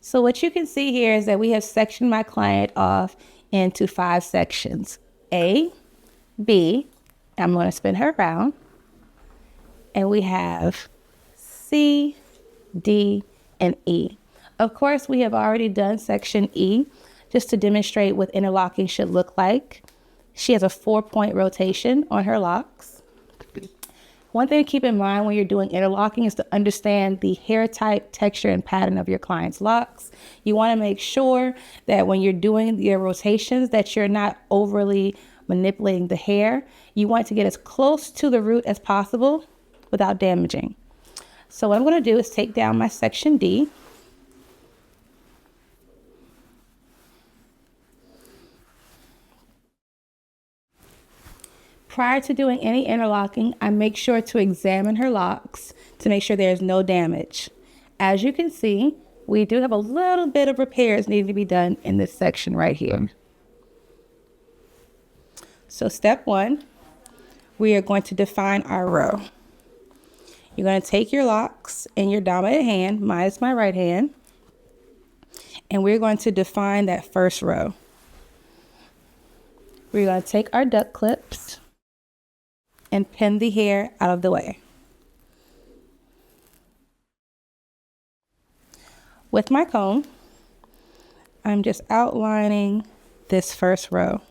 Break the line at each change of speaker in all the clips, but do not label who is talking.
So what you can see here is that we have sectioned my client off into 5 sections. A, B, I'm going to spin her around, and we have C, D, and E. Of course, we have already done section E just to demonstrate what interlocking should look like. She has a 4-point rotation on her locks. One thing to keep in mind when you're doing interlocking is to understand the hair type, texture, and pattern of your client's locks. You want to make sure that when you're doing your rotations that you're not overly manipulating the hair. You want to get as close to the root as possible without damaging. So what I'm going to do is take down my section D. Prior to doing any interlocking, I make sure to examine her locks to make sure there's no damage. As you can see, we do have a little bit of repairs needing to be done in this section right here. So step 1, we are going to define our row. You're going to take your locks in your dominant hand, mine is my right hand, and we're going to define that first row. We're going to take our duck clips and pin the hair out of the way. With my comb, I'm just outlining this first row.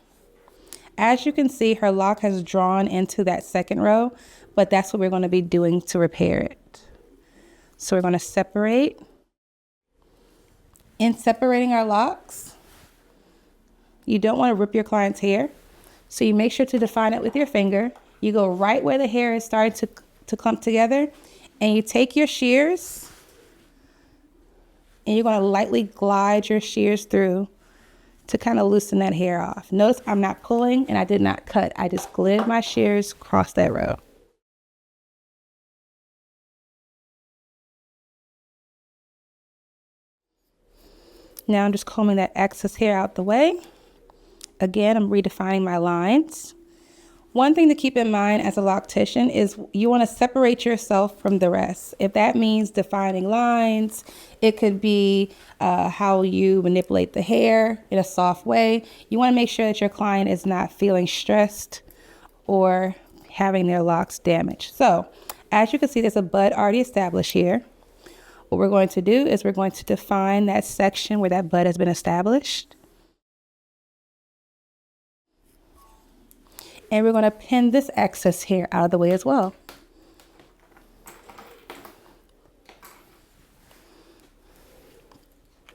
As you can see, her lock has drawn into that second row, but that's what we're going to be doing to repair it. So we're going to separate. In separating our locks, you don't want to rip your client's hair, so you make sure to define it with your finger. You go right where the hair is starting to clump together, and you take your shears, and you're going to lightly glide your shears through to kind of loosen that hair off. Notice I'm not pulling and I did not cut. I just glid my shears across that row. Now I'm just combing that excess hair out the way. Again, I'm redefining my lines. One thing to keep in mind as a loctician is you want to separate yourself from the rest. If that means defining lines, it could be how you manipulate the hair in a soft way. You want to make sure that your client is not feeling stressed or having their locks damaged. So as you can see, there's a bud already established here. What we're going to do is we're going to define that section where that bud has been established. And we're going to pin this excess hair out of the way as well.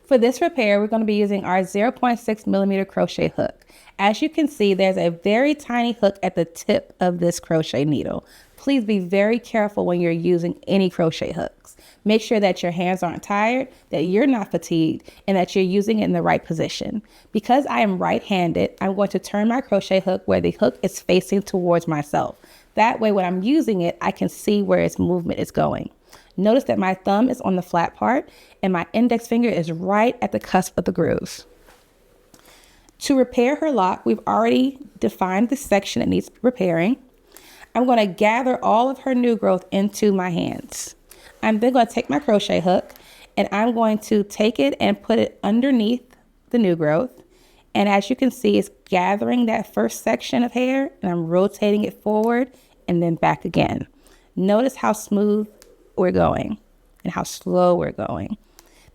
For this repair, we're going to be using our 0.6 millimeter crochet hook. As you can see, there's a very tiny hook at the tip of this crochet needle. Please be very careful when you're using any crochet hooks. Make sure that your hands aren't tired, that you're not fatigued, and that you're using it in the right position. Because I am right-handed, I'm going to turn my crochet hook where the hook is facing towards myself. That way, when I'm using it, I can see where its movement is going. Notice that my thumb is on the flat part and my index finger is right at the cusp of the grooves. To repair her lock, we've already defined the section that needs repairing. I'm going to gather all of her new growth into my hands. I'm then going to take my crochet hook and I'm going to take it and put it underneath the new growth. And as you can see, it's gathering that first section of hair and I'm rotating it forward and then back again. Notice how smooth we're going and how slow we're going.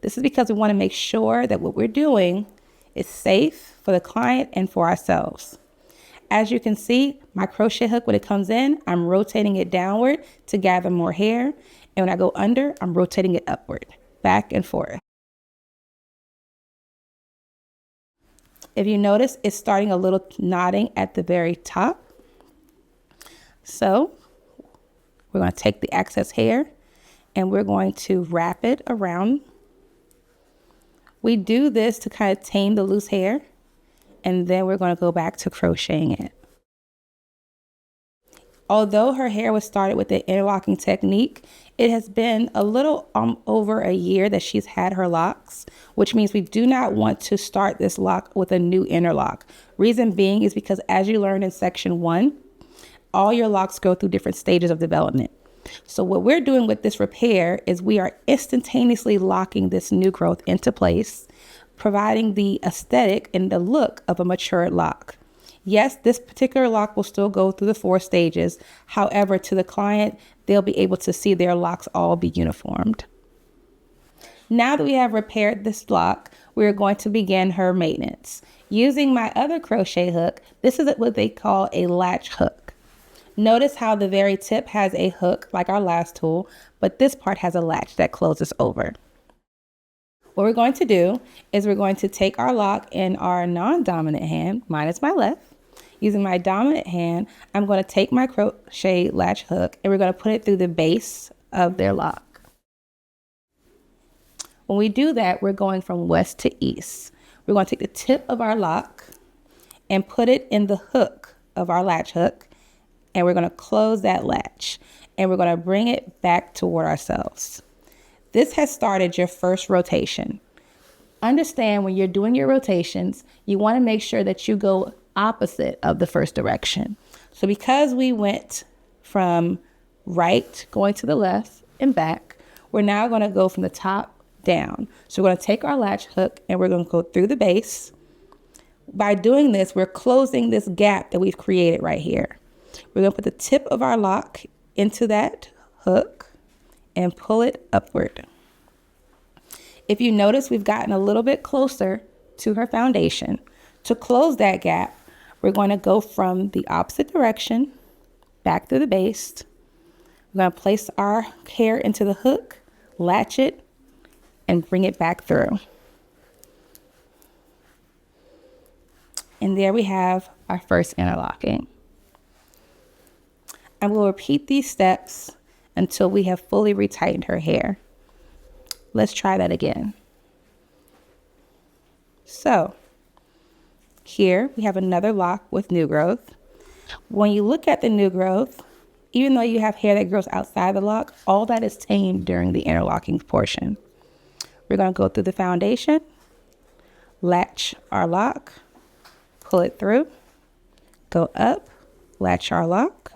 This is because we want to make sure that what we're doing is safe for the client and for ourselves. As you can see, my crochet hook, when it comes in, I'm rotating it downward to gather more hair. And when I go under, I'm rotating it upward, back and forth. If you notice, it's starting a little knotting at the very top. So we're going to take the excess hair and we're going to wrap it around. We do this to kind of tame the loose hair, and then we're going to go back to crocheting it. Although her hair was started with the interlocking technique, it has been a little over a year that she's had her locks, which means we do not want to start this lock with a new interlock. Reason being is because as you learned in section 1, all your locks go through different stages of development. So what we're doing with this repair is we are instantaneously locking this new growth into place, providing the aesthetic and the look of a matured lock. Yes, this particular lock will still go through the 4 stages. However, to the client, they'll be able to see their locks all be uniformed. Now that we have repaired this lock, we're going to begin her maintenance. Using my other crochet hook, this is what they call a latch hook. Notice how the very tip has a hook like our last tool, but this part has a latch that closes over. What we're going to do is we're going to take our lock in our non-dominant hand, mine is my left. Using my dominant hand, I'm going to take my crochet latch hook and we're going to put it through the base of their lock. When we do that, we're going from west to east. We're going to take the tip of our lock and put it in the hook of our latch hook, and we're going to close that latch and we're going to bring it back toward ourselves. This has started your first rotation. Understand when you're doing your rotations, you want to make sure that you go opposite of the first direction. So because we went from right going to the left and back, we're now going to go from the top down. So we're going to take our latch hook and we're going to go through the base. By doing this, we're closing this gap that we've created right here. We're going to put the tip of our lock into that hook and pull it upward. If you notice, we've gotten a little bit closer to her foundation. To close that gap, we're going to go from the opposite direction, back through the base. We're going to place our hair into the hook, latch it, and bring it back through. And there we have our first interlocking. And we'll repeat these steps until we have fully retightened her hair. Let's try that again. So here we have another lock with new growth. When you look at the new growth, even though you have hair that grows outside the lock, all that is tamed during the interlocking portion. We're going to go through the foundation, latch our lock, pull it through, go up, latch our lock,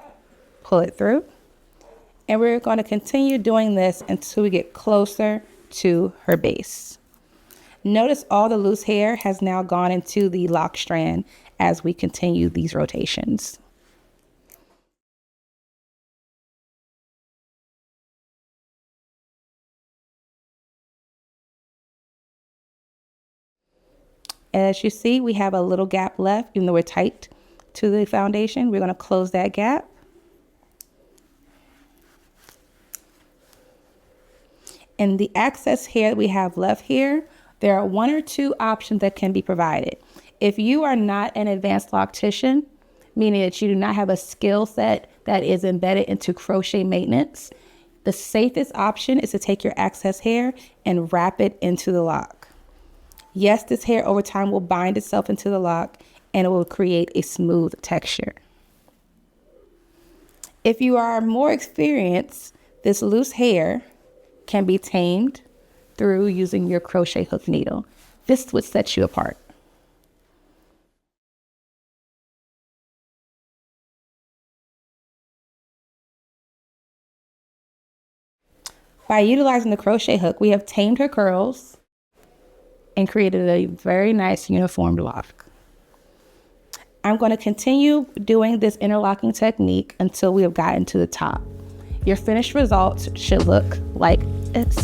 pull it through, and we're going to continue doing this until we get closer to her base. Notice all the loose hair has now gone into the lock strand as we continue these rotations. As you see, we have a little gap left, even though we're tight to the foundation. We're going to close that gap. And the excess hair that we have left here, there are 1 or 2 options that can be provided. If you are not an advanced loctician, meaning that you do not have a skill set that is embedded into crochet maintenance, the safest option is to take your excess hair and wrap it into the lock. Yes, this hair over time will bind itself into the lock and it will create a smooth texture. If you are more experienced, this loose hair can be tamed through using your crochet hook needle. This is what sets you apart. By utilizing the crochet hook, we have tamed her curls and created a very nice uniformed lock. I'm going to continue doing this interlocking technique until we have gotten to the top. Your finished results should look like this.